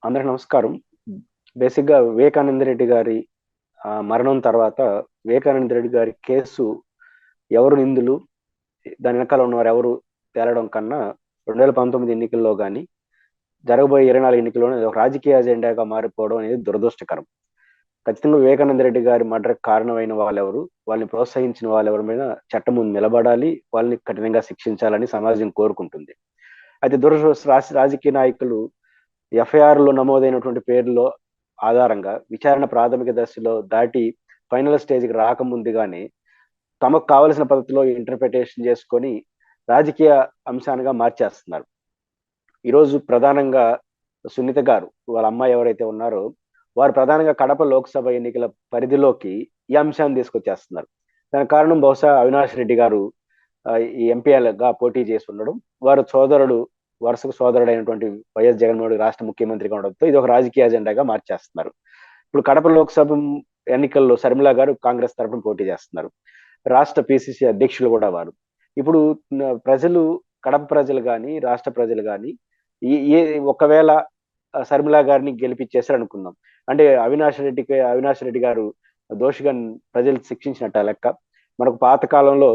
అందరికి నమస్కారం. బేసిక్‌గా వివేకానంద రెడ్డి గారి మరణం తర్వాత వివేకానంద రెడ్డి గారి కేసు ఎవరు నిందులు, దాని వెనకాల ఉన్నవారు ఎవరు తేలడం కన్నా 2019 ఎన్నికల్లో గాని, జరగబోయే 24 ఎన్నికల్లోనే ఇది ఒక రాజకీయ అజెండాగా మారిపోవడం అనేది దురదృష్టకరం. ఖచ్చితంగా వివేకానంద రెడ్డి గారి మర్డర్‌కి కారణమైన వాళ్ళెవరు, వాళ్ళని ప్రోత్సహించిన వాళ్ళెవరి మీద చట్టం ముందు నిలబడాలి, వాళ్ళని కఠినంగా శిక్షించాలని సమాజం కోరుకుంటుంది. అయితే రాజకీయ నాయకులు ఎఫ్ఐఆర్‌లో నమోదైనటువంటి పేర్లో ఆధారంగా విచారణ ప్రాథమిక దశలో దాటి ఫైనల్ స్టేజ్‌కి రాకముందుగానే తమకు కావలసిన పద్ధతిలో ఇంటర్ప్రిటేషన్ చేసుకొని రాజకీయ అంశాలుగా మార్చేస్తున్నారు. ఈరోజు ప్రధానంగా సునీత గారు, వాళ్ళ అమ్మాయి ఎవరైతే ఉన్నారో, వారు ప్రధానంగా కడప లోక్సభ ఎన్నికల పరిధిలోకి ఈ అంశాన్ని తీసుకొచ్చేస్తున్నారు. దానికి కారణం బహుశా అవినాష్ రెడ్డి గారు ఈ ఎంపీఎల్‌గా పోటీ చేసి ఉండడం, వారు సోదరుడు వరుసకు సోదరుడైనటువంటి వైఎస్ జగన్మోహన్ రెడ్డి రాష్ట్ర ముఖ్యమంత్రిగా ఉండడంతో ఇది ఒక రాజకీయ అజెండాగా మార్చేస్తున్నారు. ఇప్పుడు కడప లోక్సభ ఎన్నికల్లో షర్మిల గారు కాంగ్రెస్ తరఫున పోటీ చేస్తున్నారు. రాష్ట్ర పిసిసి అధ్యక్షులు కూడా వారు. ఇప్పుడు ప్రజలు, కడప ప్రజలు గాని, రాష్ట్ర ప్రజలు గాని ఈ ఏ ఒకవేళ షర్మిల గారిని గెలిపించేసారు అనుకుందాం. అంటే అవినాష్ రెడ్డి గారు దోషిగా ప్రజలు శిక్షించినట్ట లెక్క. మనకు పాత కాలంలో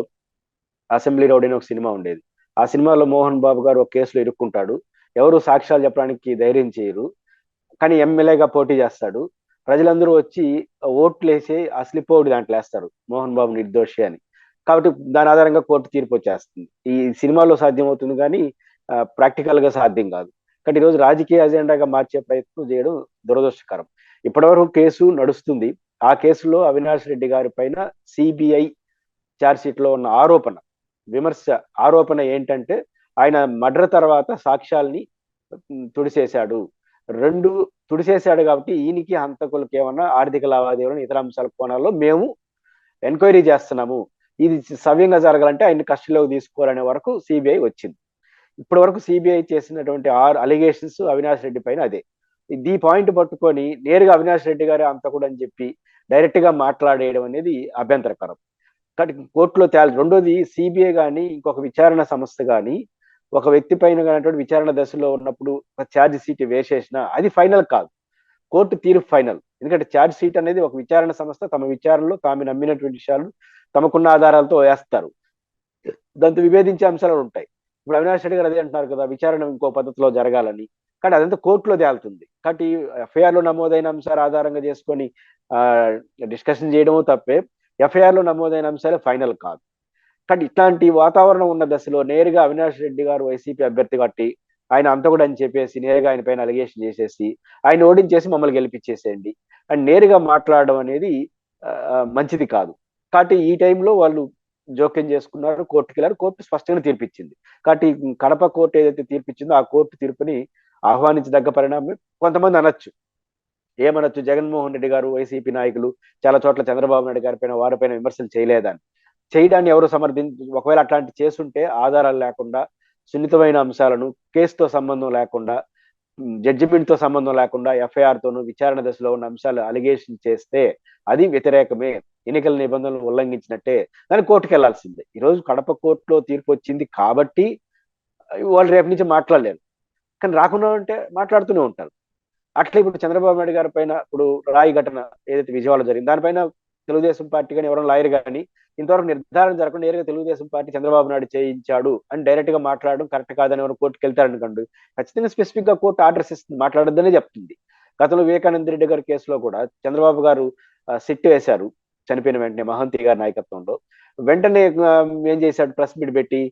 'అసెంబ్లీ రౌడీ' అని ఒక సినిమా ఉండేది. ఆ సినిమాలో మోహన్ బాబు గారు ఒక కేసులో ఇరుక్కుంటాడు. ఎవరు సాక్ష్యాలు చెప్పడానికి ధైర్యం చేయరు. కానీ ఎమ్మెల్యేగా పోటీ చేస్తాడు. ప్రజలందరూ వచ్చి ఓట్లేసి ఆ స్లిప్ ఒకటి దాంట్లో ఏస్తారు. మోహన్ బాబు నిర్దోషి అని. కాబట్టి దాని ఆధారంగా కోర్టు తీర్పు వచ్చేస్తుంది. ఈ సినిమాలో సాధ్యమవుతుంది కానీ ప్రాక్టికల్ గా సాధ్యం కాదు. కాబట్టి ఈరోజు రాజకీయ అజెండాగా మార్చే ప్రయత్నం చేయడం దురదృష్టకరం. ఇప్పటివరకు కేసు నడుస్తుంది. ఆ కేసులో అవినాష్ రెడ్డి గారి పైన సిబిఐ ఛార్జ్ షీట్ లో ఉన్న విమర్శ ఆరోపణ ఏంటంటే ఆయన మర్డర్ తర్వాత సాక్ష్యాల్ని తుడిసేశాడు. 2 తుడిసేశాడు కాబట్టి ఈయనకి హంతకులకి ఏమన్నా ఆర్థిక లావాదేవీలను ఇతర అంశాల కోణాల్లో మేము ఎంక్వైరీ చేస్తున్నాము. ఇది సవ్యంగా జరగాలంటే ఆయన్ని కస్టడీలోకి తీసుకోవాలనే వరకు సిబిఐ వచ్చింది. ఇప్పటి వరకు సిబిఐ చేసినటువంటి 6 అలిగేషన్స్ అవినాష్ రెడ్డి పైన అదే. ఈ పాయింట్ పట్టుకొని నేరుగా అవినాష్ రెడ్డి గారే హంతకుడు అని చెప్పి డైరెక్ట్ గా మాట్లాడేయడం అనేది అభ్యంతరకరం. కాబట్టి కోర్టులో రెండోది సిబిఐ గాని, ఇంకొక విచారణ సంస్థ గాని, ఒక వ్యక్తి పైన గానటువంటి విచారణ దశలో ఉన్నప్పుడు ఒక ఛార్జ్ షీట్ వేసేసినా అది ఫైనల్ కాదు. కోర్టు తీర్పు ఫైనల్. ఎందుకంటే ఛార్జ్ షీట్ అనేది ఒక విచారణ సంస్థ తమ విచారణలో తాము నమ్మినటువంటి విషయాలు తమకున్న ఆధారాలతో వేస్తారు. దాంతో విభేదించే అంశాలు ఉంటాయి. ఇప్పుడు అవినాష్ రెడ్డి గారు అదే అంటున్నారు కదా, విచారణ ఇంకో పద్ధతిలో జరగాలని. కానీ అదంతా కోర్టులో తేలుతుంది. కాబట్టి ఎఫ్ఐఆర్ లో నమోదైన అంశాలు ఆధారంగా చేసుకొని ఆ డిస్కషన్ చేయడము తప్పే. ఎఫ్ఐఆర్ లో నమోదైన అంశాలు ఫైనల్ కాదు. కానీ ఇట్లాంటి వాతావరణం ఉన్న దశలో నేరుగా అవినాష్ రెడ్డి గారు వైసీపీ అభ్యర్థి కట్టి ఆయన అంతకుడు అని చెప్పేసి నేరుగా ఆయన పైన అలిగేషన్ చేసేసి ఆయన ఓడించేసి మమ్మల్ని గెలిపించేసేయండి అని నేరుగా మాట్లాడడం అనేది మంచిది కాదు. కాబట్టి ఈ టైంలో వాళ్ళు జోక్యం చేసుకున్నారు, కోర్టుకి వెళ్ళారు. కోర్టు స్పష్టంగా తీర్పిచ్చింది. కాబట్టి కడప కోర్టు ఏదైతే తీర్పిచ్చిందో ఆ కోర్టు తీర్పుని ఆహ్వానించదగ్గ పరిణామం. కొంతమంది అనొచ్చు, ఏమనొచ్చు, జగన్మోహన్ రెడ్డి గారు, వైసీపీ నాయకులు చాలా చోట్ల చంద్రబాబు నాయుడు గారి పైన వారిపైన విమర్శలు చేయలేదని. చేయడాన్ని ఎవరు ఒకవేళ అట్లాంటి చేసుంటే ఆధారాలు లేకుండా, సున్నితమైన అంశాలను, కేసుతో సంబంధం లేకుండా, జడ్జిమెంట్ తో సంబంధం లేకుండా ఎఫ్ఐఆర్ తోను విచారణ దశలో ఉన్న అంశాలు అలిగేషన్ చేస్తే అది వ్యతిరేకమే, ఎన్నికల నిబంధనలు ఉల్లంఘించినట్టే, దాని కోర్టుకు వెళ్లాల్సిందే. ఈరోజు కడప కోర్టులో తీర్పు వచ్చింది కాబట్టి వాళ్ళు రేపు నుంచి మాట్లాడలేరు. కానీ రాకుండా ఉంటే మాట్లాడుతూనే ఉంటారు. అట్లా ఇప్పుడు చంద్రబాబు నాయుడు గారి పైన ఇప్పుడు రాయి ఘటన ఏదైతే విజయవాడలో జరిగింది దానిపైన తెలుగుదేశం పార్టీ కానీ ఎవరైనా లాయర్ కానీ ఇంతవరకు నిర్ధారణ జరగకుండా నేరుగా తెలుగుదేశం పార్టీ చంద్రబాబు నాయుడు చేయించాడు అని డైరెక్ట్ గా మాట్లాడడం కరెక్ట్ కాదని ఎవరు కోర్టుకు వెళ్తారనుకోండి, ఖచ్చితంగా స్పెసిఫిక్ గా కోర్టు ఆర్డర్స్ ఇస్తుంది, మాట్లాడొద్దనే చెప్తుంది. గతంలో వివేకానంద రెడ్డి గారి కేసులో కూడా చంద్రబాబు గారు సిట్ వేశారు చనిపోయిన వెంటనే మహంతి గారి నాయకత్వంలో. వెంటనే ఏం చేశాడు, ప్రెస్ మీట్ పెట్టి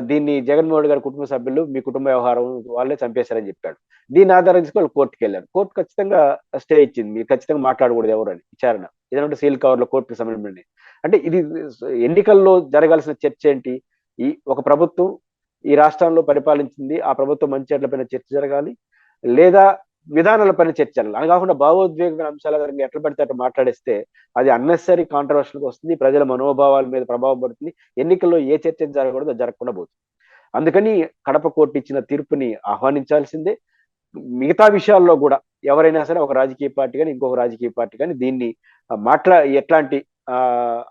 దీన్ని జగన్మోహన్ గారి కుటుంబ సభ్యులు మీ కుటుంబ వ్యవహారం వాళ్ళే చంపేశారని చెప్పాడు. దీన్ని ఆధారించి వాళ్ళు కోర్టుకు వెళ్ళారు. కోర్టు ఖచ్చితంగా స్టే ఇచ్చింది, మీరు ఖచ్చితంగా మాట్లాడకూడదు ఎవరు అని విచారణ. ఏదంటే సీల్ కవర్ లో కోర్టుకు సంబంధించి. అంటే ఇది ఎన్నికల్లో జరగాల్సిన చర్చ ఏంటి? ఒక ప్రభుత్వం ఈ రాష్ట్రంలో పరిపాలించింది, ఆ ప్రభుత్వం మంచి చెడ్ల చర్చ జరగాలి, లేదా విధానాల పైన చర్చ జరగాలి. అని కాకుండా భావోద్వేగమైన అంశాల గురించి ఎట్లా పడితే అట్లా మాట్లాడేస్తే అది అన్నెసరీ కాంట్రవర్షన్కి వస్తుంది, ప్రజల మనోభావాల మీద ప్రభావం పడుతుంది, ఎన్నికల్లో ఏ చర్చ జరగకూడదు జరగకుండా పోతుంది. అందుకని కడప కోర్టు ఇచ్చిన తీర్పుని ఆహ్వానించాల్సిందే. మిగతా విషయాల్లో కూడా ఎవరైనా సరే ఒక రాజకీయ పార్టీ కానీ ఇంకొక రాజకీయ పార్టీ కానీ దీన్ని ఎట్లాంటి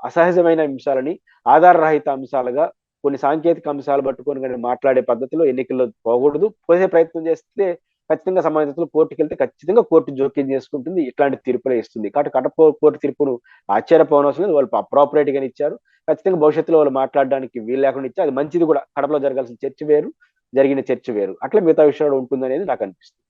అసహజమైన అంశాలని ఆధారరహిత అంశాలుగా కొన్ని సాంకేతిక అంశాలు పట్టుకొని కానీ మాట్లాడే పద్ధతిలో ఎన్నికల్లో పోకూడదు. పోసే ప్రయత్నం చేస్తే ఖచ్చితంగా సంబంధితులు కోర్టుకి వెళ్తే ఖచ్చితంగా కోర్టు జోక్యం చేసుకుంటుంది, ఇట్లాంటి తీర్పులే ఇస్తుంది. కాబట్టి కడప కోర్టు తీర్పును ఆశ్చర్యపోనవసరం లేదు. వాళ్ళు అప్రాపరేట్ గానే ఇచ్చారు. ఖచ్చితంగా భవిష్యత్తులో వాళ్ళు మాట్లాడడానికి వీలు లేకుండా ఇచ్చారు. అది మంచిది కూడా. కడపలో జరగాల్సిన చర్చ వేరు, జరిగిన చర్చ వేరు. అట్లా మిగతా విషయాలు ఉంటుందనేది నాకు అనిపిస్తుంది.